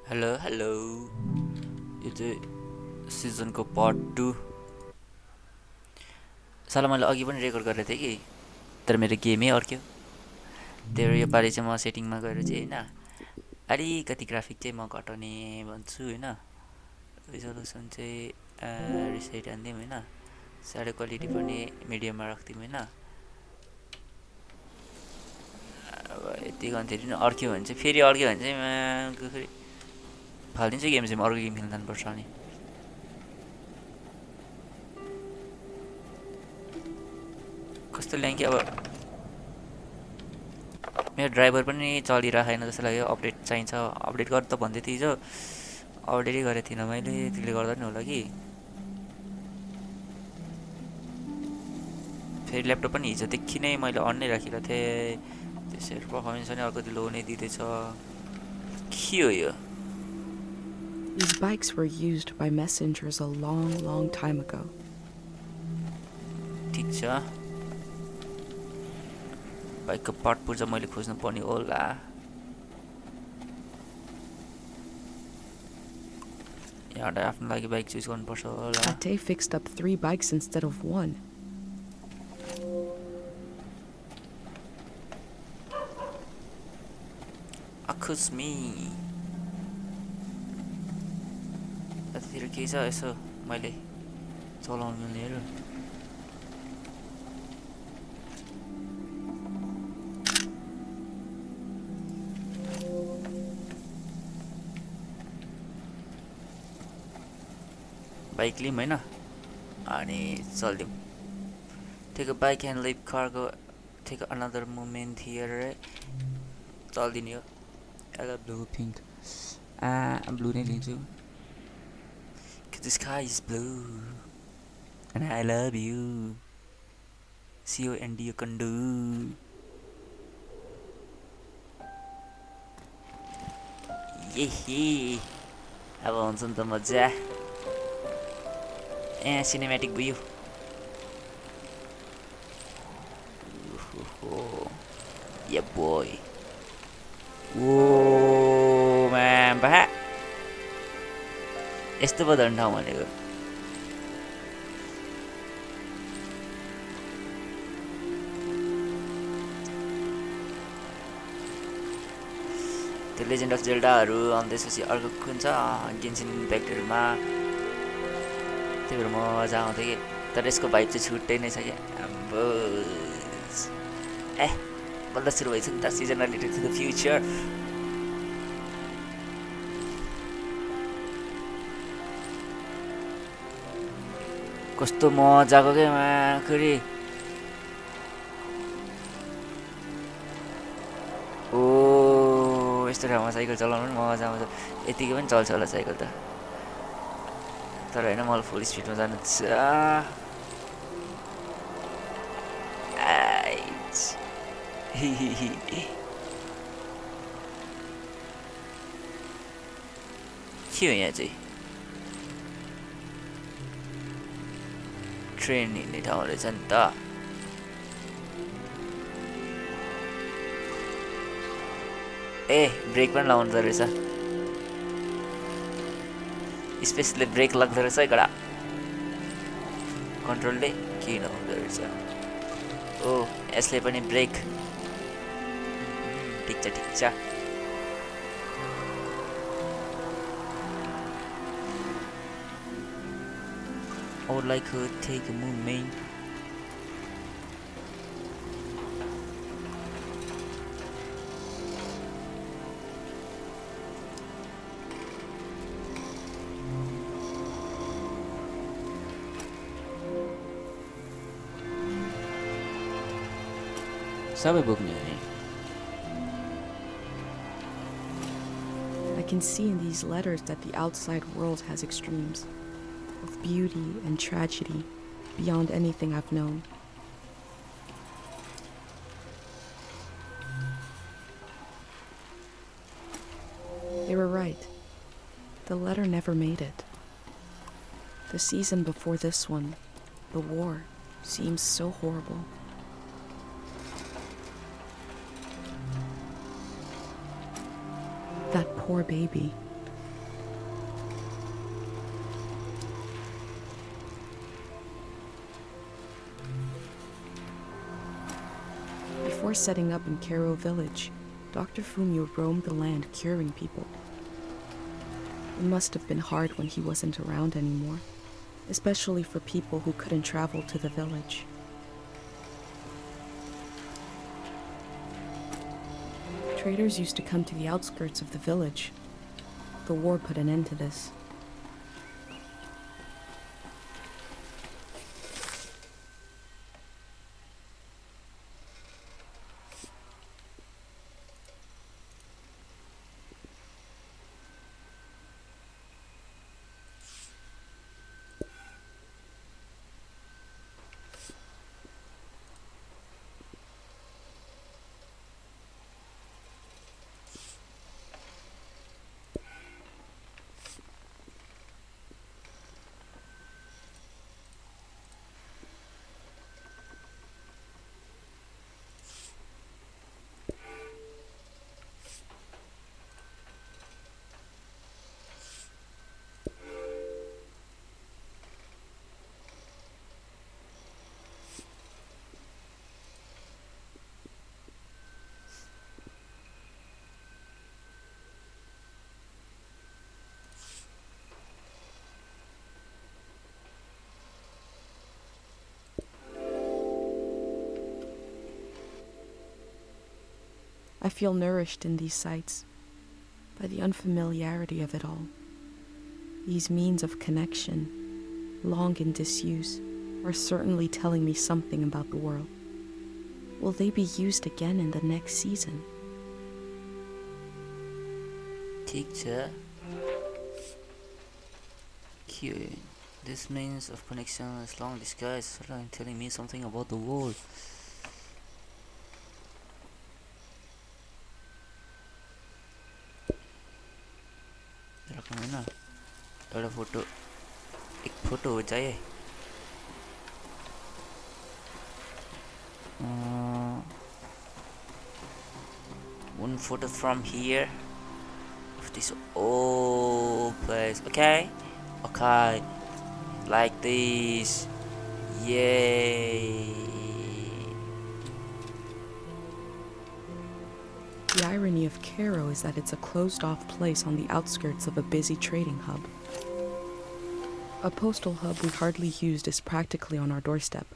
Hello hello यो चाहिँ सिजनको part 2 साला मैले अघि पनि रेकर्ड गरेको थिएँ कि तर मेरो गेमै अर्क्यो त्यही भएर योपालि चाहिँ म सेटिङमा गएर चाहिँ होइन अलिकति ग्राफिक चाहिँ म घटाउने भन्छु होइन रिजोल्युसन चाहिँ रिसाइट हानिदिउँ होइन साउन्ड क्वालिटी पनि मिडियममा राखिदिउँ होइन अब यति गर्दाखेरि नि अर्क्यो भने चाहिँ फेरि अर्क्यो भने चाहिँ फेरि फालिदिन्छु गेम चाहिँ म अर्को गेम खेल्न जानुपर्छ अनि कस्तो ल्याङ कि अब मेरो ड्राइभर पनि चलिरहेको छैन जस्तो लाग्यो अपडेट चाहिन्छ अपडेट गर त भन्दै थिएँ हिजो अपडेटै गरेको थिइनँ मैले त्यसले गर्दा नि होला कि फेरि ल्यापटप पनि हिजोदेखि नै मैले अन नै राखिरहेको थिएँ त्यसरी पर्फर्मेन्स पनि अर्को लो नै दिँदैछ के हो यो These bikes were used by messengers a long, long time ago. ठिक छ बाइकको पार्ट पुर्जा मैले खोज्नु पर्ने होला यहाँबाट आफ्नो लागि बाइक चुज गर्नुपर्छ होला Ate fixed up 3 bikes instead of 1. अखुस्मी यतातिर केही छ यसो मैले चलाउनु मिल्नेहरू बाइक लिउँ होइन अनि चलिदिउँ take a bike and leave cargo take another moment here चलिदिने हो I love blue pink blue नै लिन्छु cause the sky is blue and I love you C-O-N-D you can do Yee अब हुन्छ नि त मजा cinematic view Yeah boy Whoa man बहा यस्तो पो झन् ठाउँ भनेको त्यो लेजेन्ड अफ जेल्डाहरू अनि त्यसपछि अर्को कुन छ गेन्सिन इम्प्याक्टहरूमा त्यही भएर मजा आउँथ्यो कि तर यसको भाइब चाहिँ छुट्टै नै छ क्या आम्बो बल्ल सुरु भएछ नि त season related to the future कस्तो मजाको क्या माखुरी ओ यस्तो ठाउँमा साइकल चलाउनु पनि मजा आउँछ यतिकै पनि चल्छ होला साइकल त तर होइन मलाई फुल स्पिडमा जानु छ के हो यहाँ चाहिँ ट्रेन हिँड्ने ठाउँ रहेछ नि त ए ब्रेक पनि लाउनु रहेछ स्पेसली ब्रेक लाग्दो रहेछ है कडा कन्ट्रोलले किन हुँदो रहेछ ओ यसले पनि ब्रेक ठिक छ I would like to take a movement सबै बोक्ने हो नि I can see in these letters that the outside world has extremes, of beauty and tragedy, beyond anything I've known. They were right. The letter never made it. The season before this one, the war, seems so horrible. That poor baby. Before setting up in Kero village, Dr. Fumio roamed the land curing people. It must have been hard when he wasn't around anymore, especially for people who couldn't travel to the village. Traders used to come to the outskirts of the village. The war put an end to this. I feel nourished in these sights by the unfamiliarity of it all. These means of connection, long in disuse, are certainly telling me something about the world. Will they be used again in the next season? Teacher, this means of connection is long disguised, telling me something about the world. एउटा photo एक photo हो चाहिए one photo from here of this old place. Okay, like this. Yay. The irony of Cairo is that it's a closed-off place on the outskirts of a busy trading hub. A postal hub we hardly used is practically on our doorstep.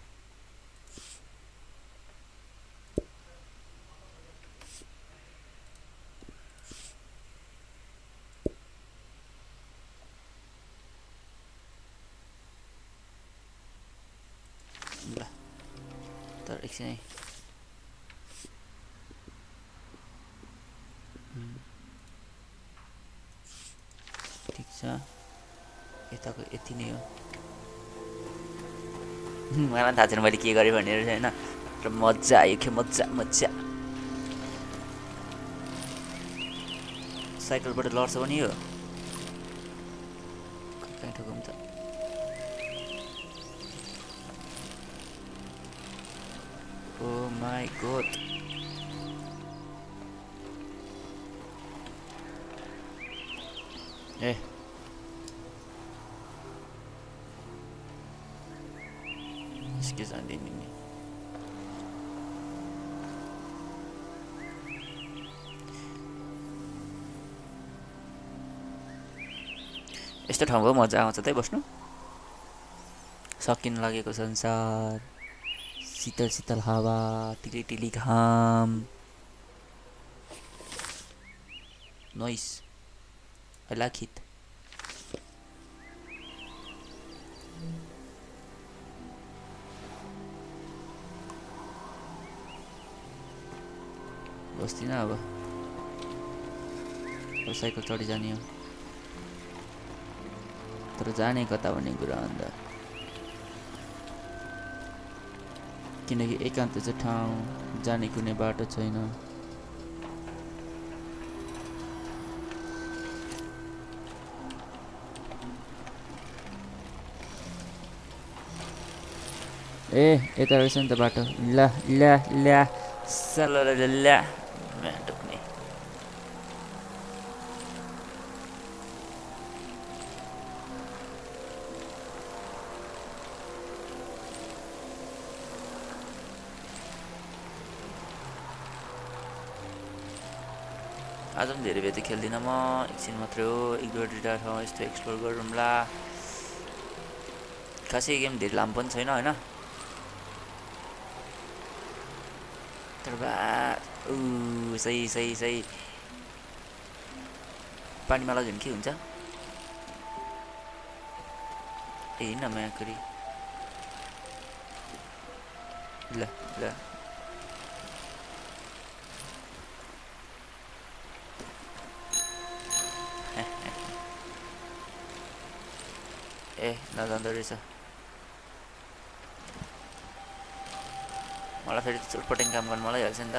ठिक छ यताको यति नै हो मलाई थाहा छैन मैले के गरेँ भनेर हैन र मज्जा आयो के मज्जा साइकलबाट लड्छ पनि यो कहाँ ठोकौँ त Oh my god. इसके जाने नहीं यस्तो ठाउँको मजा आउँछ त बस्नु सकिन लागेको संसार शीतल शीतल हावा टिली टिली घाम noise I like it बस्दिन अब साइकल चढी जाने हो तर जाने कता भन्ने कुरा अन्त किनकि एकान्त चाहिँ ठाउँ जाने कुनै बाटो छैन यता रहेछ नि त बाटो ल ल ल सललल टुक्ने आज पनि धेरै बेर त खेल्दिनँ म, एकछिन मात्रै हो, एक दुईवटा ठाउँ यस्तो एक्सप्लोर गरौँला। खासै गेम धेरै लामो पनि छैन होइन, तर बा सही सही सही। पानीमा लग्यो भने के हुन्छ? ए हिँड्न म करी ल ल ए नजाँदो रहेछ। मलाई फेरि चुटपटिङ काम गर्नु मलाई हाल्छ नि त।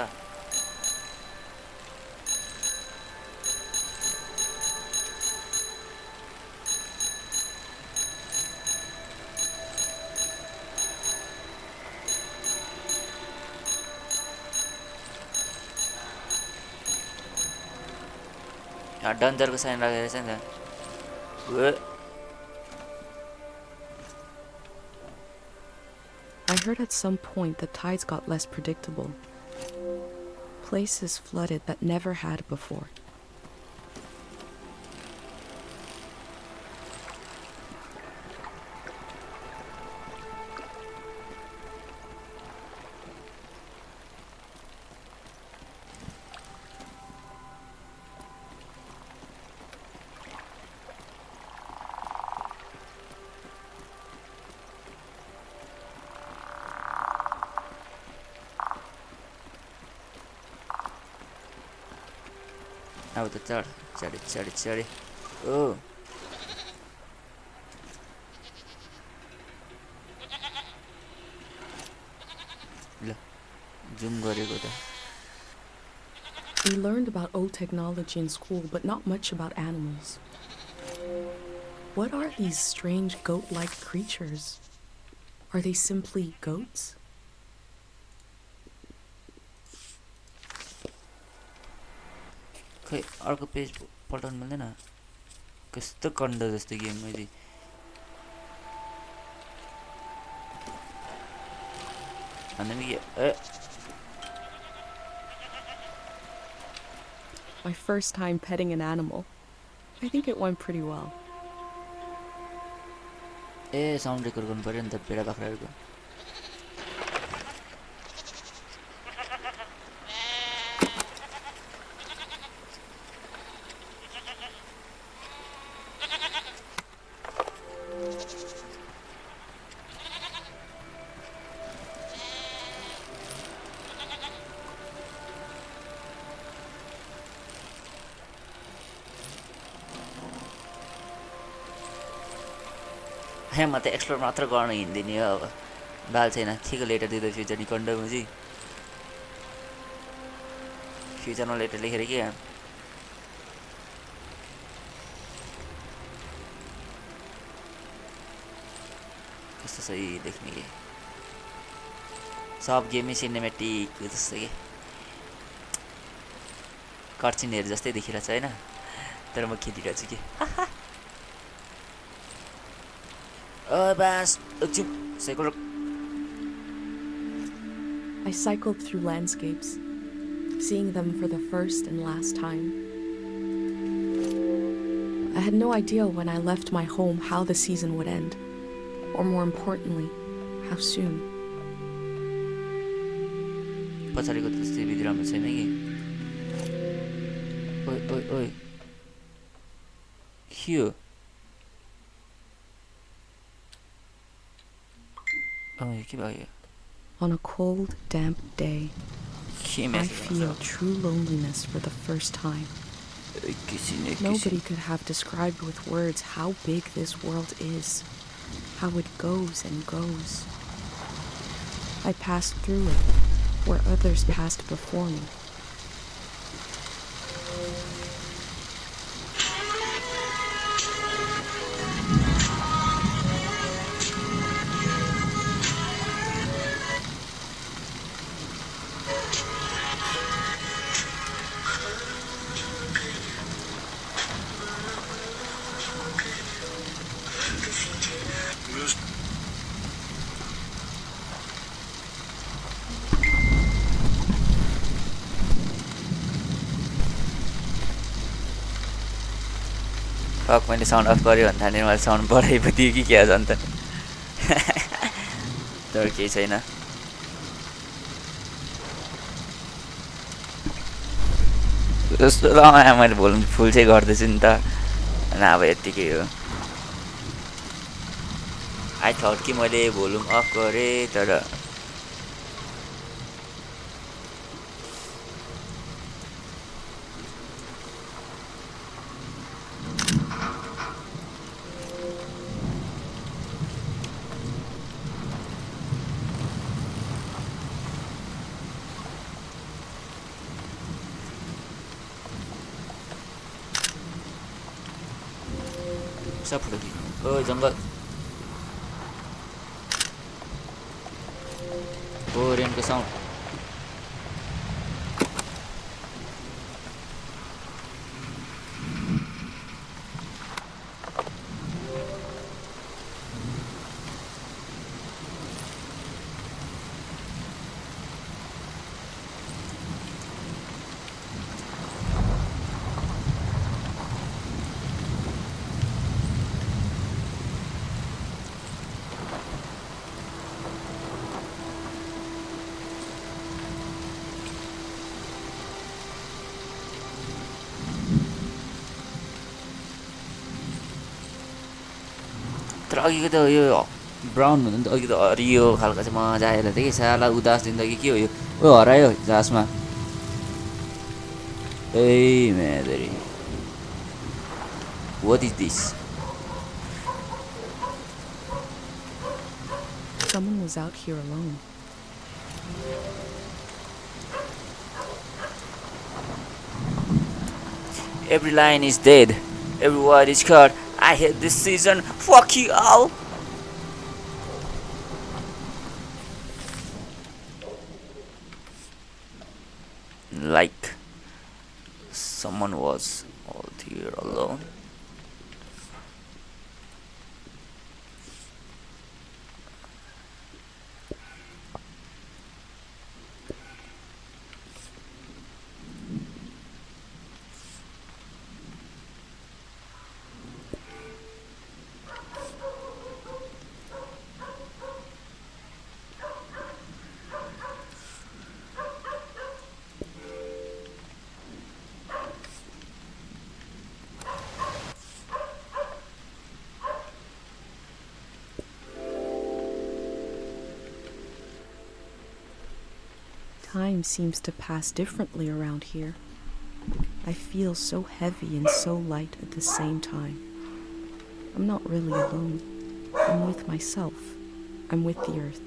डन्जरको साइन राखेको रहेछ नि त। I heard at some point the tides got less predictable. Places flooded that never had before. अब त चढ चढी चढी चढी ओ ल जुम गरेको त। We learned about old technology in school, but not much about animals. What are these strange goat-like creatures? Are they simply goats? खै अर्को page पल्टाउनु मिल्दैन, कस्तो कन्ड जस्तो गेम मैले। My first time petting an animal. I think it went pretty well. A sound record गर्नु पर्यो नि त भेडा बाख्राहरूको। म त एक्सप्लोर मात्र गर्न हिँड्दिने हो, अब बाल छैन। ठिक लेटर दिँदा फ्युचर निकन्ड मुजी फ्युचरमा लेटर लेखेर के कस्तो सही देख्ने कि सब गेमै सिनेमेटिक जस्तो कि कर्चिनहरू जस्तै देखिरहेको छ होइन, तर म खेलिरहेको छु कि बस चुप cycle. I cycled through landscapes, seeing them for the first and last time. I had no idea when I left my home how the season would end, or more importantly, how soon. पछाडिको त्यस्तै विधि राम्रो छैन कि। ओइ ओइ ओइ के हो? के भयो? On a cold, damp day, I feel true loneliness for the first time. Nobody could have described with words how big this world is, how it goes and goes. I passed through it, where others passed before me. Fuck मैले sound of गरेँ भन्दा नि मैले sound बढाइ पो दिएँ कि क्या झन् त तर केही छैन जस्तो ल मैले भोल्युम फुल चाहिँ गर्दैछु नि त अनि अब यत्तिकै हो आई थट कि मैले भोल्युम अफ गरेँ तर सब फुटो कि ओ जङ्गल हो रेनको साउन्ड तर अघिको त यो ब्राउन भन्दा नि त अघि त हरियो खालको चाहिँ मजा आएर थियो कि साला उदास जिन्दगी के हो यो ओ हरायो जहाजमा ए मेदरी what is this Someone was out here alone. Every lion is dead. Every word is cut. I hate this season. Fuck you all. Like someone was out here alone. Time seems to pass differently around here. I feel so heavy and so light at the same time. I'm not really alone. I'm with myself. I'm with the earth.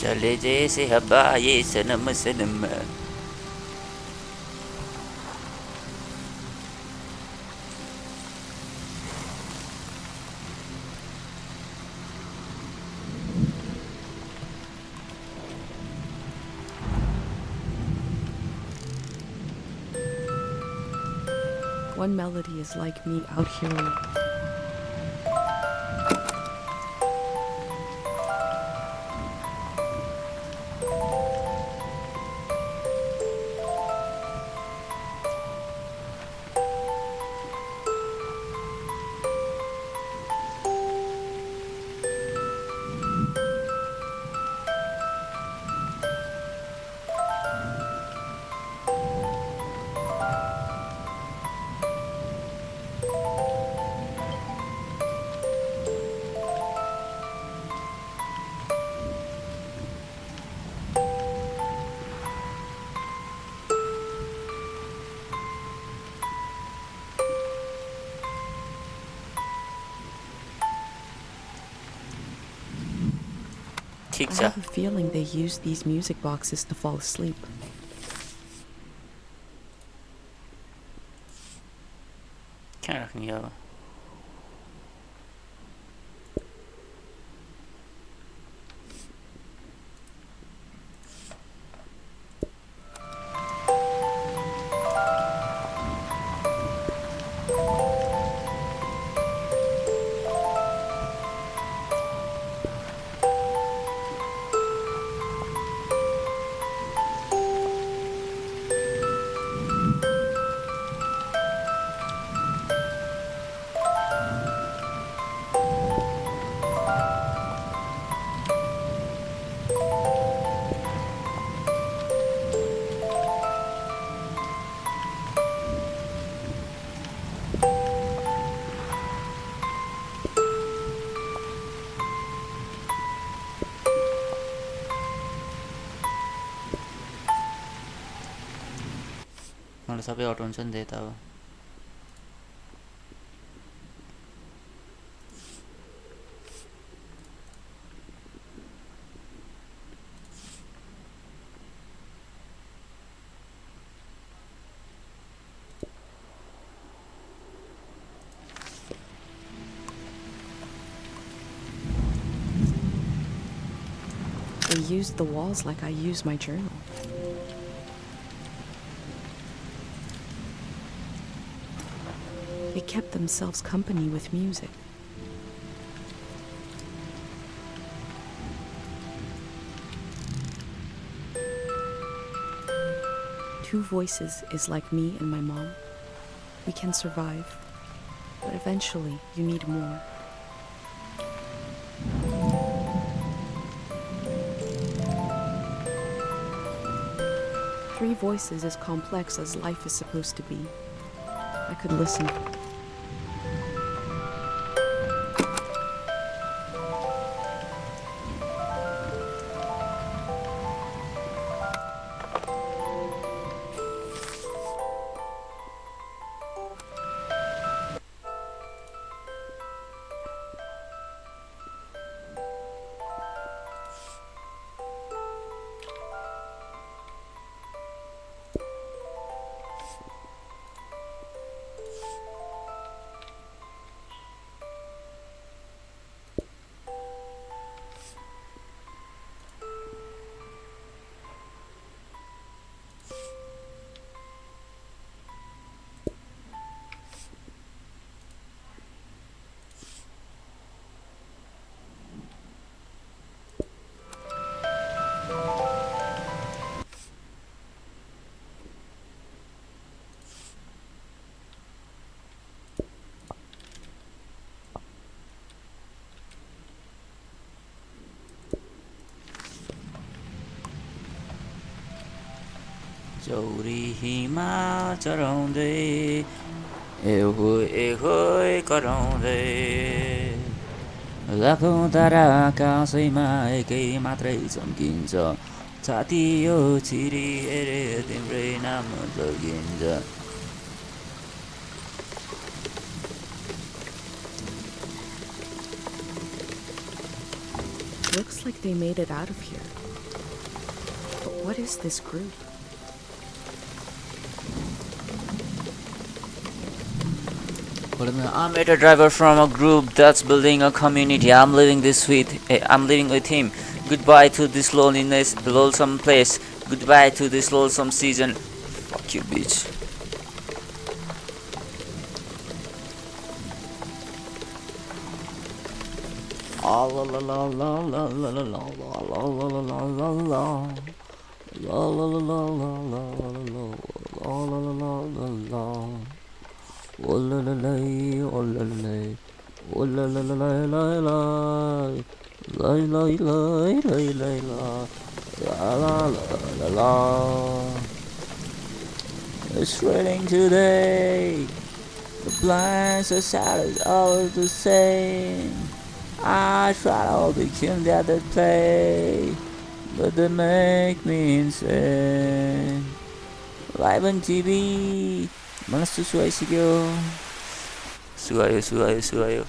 चले जैसे हवा ये सनम सनम One melody is like me out here alone. ठीक I छ have a feeling they use these music boxes to fall asleep. या मलाई सबै हटाउँछ नि त यता अब They used the walls like I use my journal. They kept themselves company with music. Two voices is like me and my mom. We can survive, but eventually you need more. Three voices is complex as life is supposed to be. I could listen. Chauri हिमा चराउँदै एहो एहो कराउँदै लाखौँ तारा आकाशैमा एकै मात्रै चम्किन्छ छाती यो छिरी हेरे तिम्रै नाम झल्किन्छ Looks like they made it out of here. But what is this group? I met a driver from a group that's building a community. I'm living with him. Goodbye to this lonesome place. Goodbye to this lonesome season. Fuck you, bitch. La la la la la la la la la la la la la la la. La la la la la la la la la la la la. Oh la la la, oh la la la, oh la la la la la la, la la la la la la, la la. It's raining today. The blinds are sad, all the same. I try all the games that they play, but they make me insane. Live on TV. Mana susu आइसक्यो सुहायो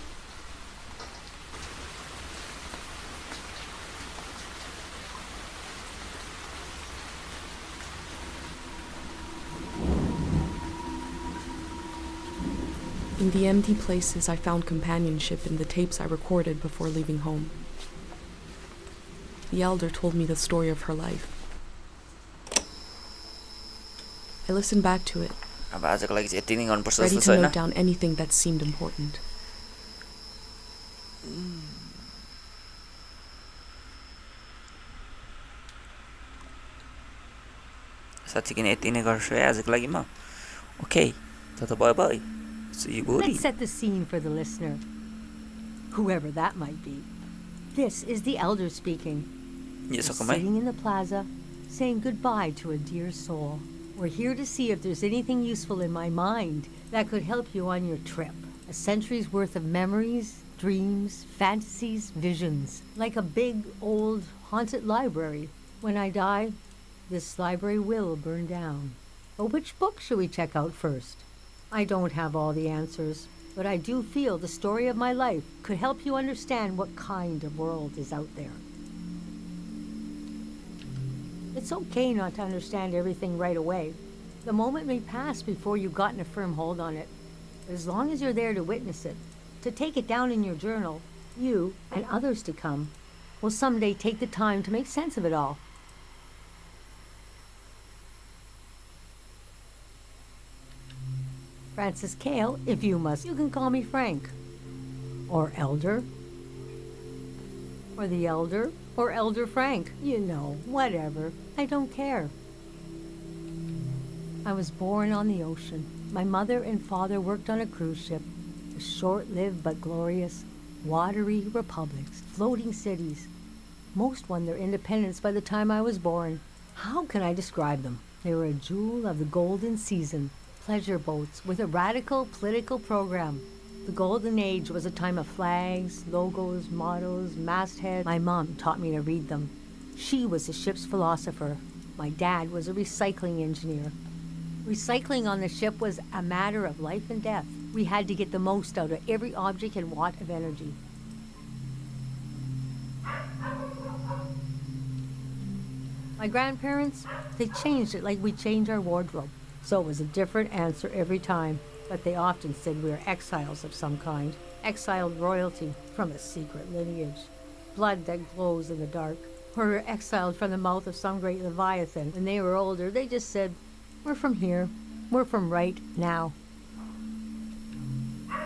In the empty places, I found companionship in the tapes I recorded before leaving home. The elder told me the story of her life. I listened back to it, अब आजको लागि चाहिँ यति नै गर्नुपर्छ ready जस्तो to छ note Hahn down anything that seemed important. साँच्चै किन यति नै गर्छु है आजको लागि म ओके त भयो भयो सो यु गोरी Let's set the scene for the listener, whoever that might be. This is the elder speaking. Yo We're सकम है sitting in the plaza, saying goodbye to a dear soul. We're here to see if there's anything useful in my mind that could help you on your trip. A century's worth of memories, dreams, fantasies, visions. Like a big, old, haunted library. When I die, this library will burn down. But which book should we check out first? I don't have all the answers, but I do feel the story of my life could help you understand what kind of world is out there. It's okay not to understand everything right away. The moment may pass before you've gotten a firm hold on it. But as long as you're there to witness it, to take it down in your journal, you and others to come will someday take the time to make sense of it all. Francis Cale, if you must, you can call me Frank. Or Elder. Or the Elder. Or Elder Frank. You know, whatever. I don't care. I was born on the ocean. My mother and father worked on a cruise ship. A short-lived but glorious, watery republics, floating cities. Most won their independence by the time I was born. How can I describe them? They were a jewel of the golden season. Pleasure boats with a radical political program. The golden age was a time of flags, logos, mottos, mastheads. My mom taught me to read them. She was a ship's philosopher. My dad was a recycling engineer. Recycling on the ship was a matter of life and death. We had to get the most out of every object and watt of energy. My grandparents, they changed it like we change our wardrobe. So it was a different answer every time, but they often said we were exiles of some kind, exiled royalty from a secret lineage, blood that glows in the dark, or we were exiled from the mouth of some great leviathan. When they were older, they just said, we're from here, we're from right now.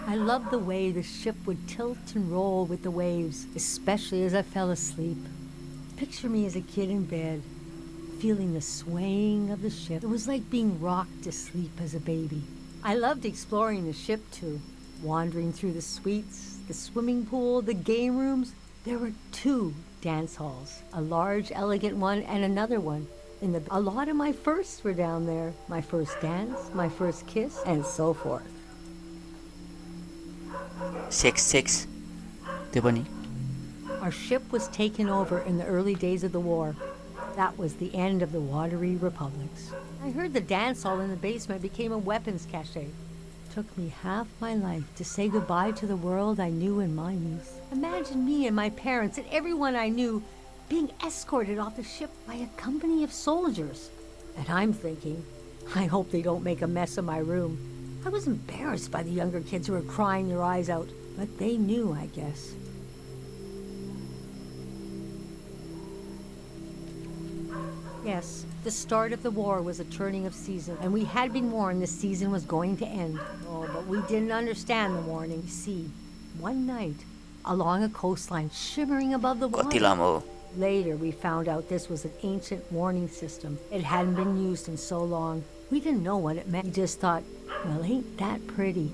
I loved the way the ship would tilt and roll with the waves, especially as I fell asleep. Picture me as a kid in bed, feeling the swaying of the ship. It was like being rocked to sleep as a baby. I loved exploring the ship too, wandering through the suites, the swimming pool, the game rooms. There were 2 dance halls, a large, elegant one and another one. A lot of my firsts were down there. My first dance, my first kiss, and so forth. Sex त्यो पनि Our ship was taken over in the early days of the war. That was the end of the watery republics. I heard the dance hall in the basement became a weapons cache. Took me half my life to say goodbye to the world I knew in my youth. Imagine me and my parents and everyone I knew being escorted off the ship by a company of soldiers. And I'm thinking, I hope they don't make a mess of my room. I was embarrassed by the younger kids who were crying their eyes out, but they knew, I guess. Yes, the start of the war was a turning of season, and we had been warned the season was going to end. Oh, but we didn't understand the warning. See, one night, along a coastline shimmering above the कति water. लामो Later, we found out this was an ancient warning system. It hadn't been used in so long. We didn't know what it meant. We just thought, well, ain't that pretty?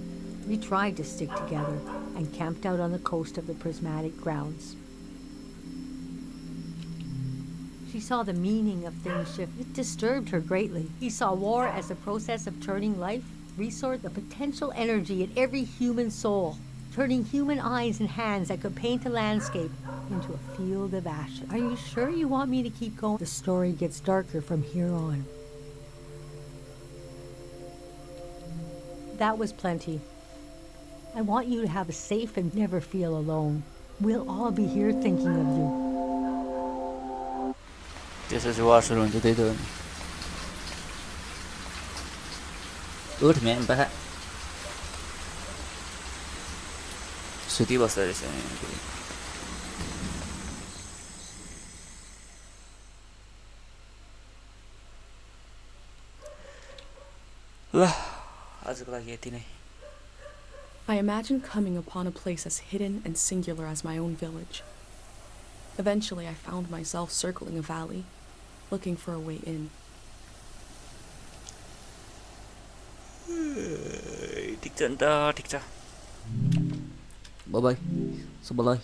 We tried to stick together and camped out on the coast of the prismatic grounds. She saw the meaning of things shift. It disturbed her greatly. He saw war as a process of turning life, resource, the potential energy in every human soul, turning human eyes and hands that could paint a landscape into a field of ashes. Are you sure you want me to keep going? The story gets darker from here on. That was plenty. I want you to have a safe and never feel alone. We'll all be here thinking of you. त्यसपछि वार सुरु हुन्छ त्यही त हो नि उठ ma'am बाखा सुतिबस्दो रहेछ फेरि ल आजको लागि यति नै I imagine coming upon a place as hidden and singular as my own village. Eventually, I found myself circling a valley, looking for a way in. ठिक छ नि त ठिक छ बाइ बाइ शुभलाई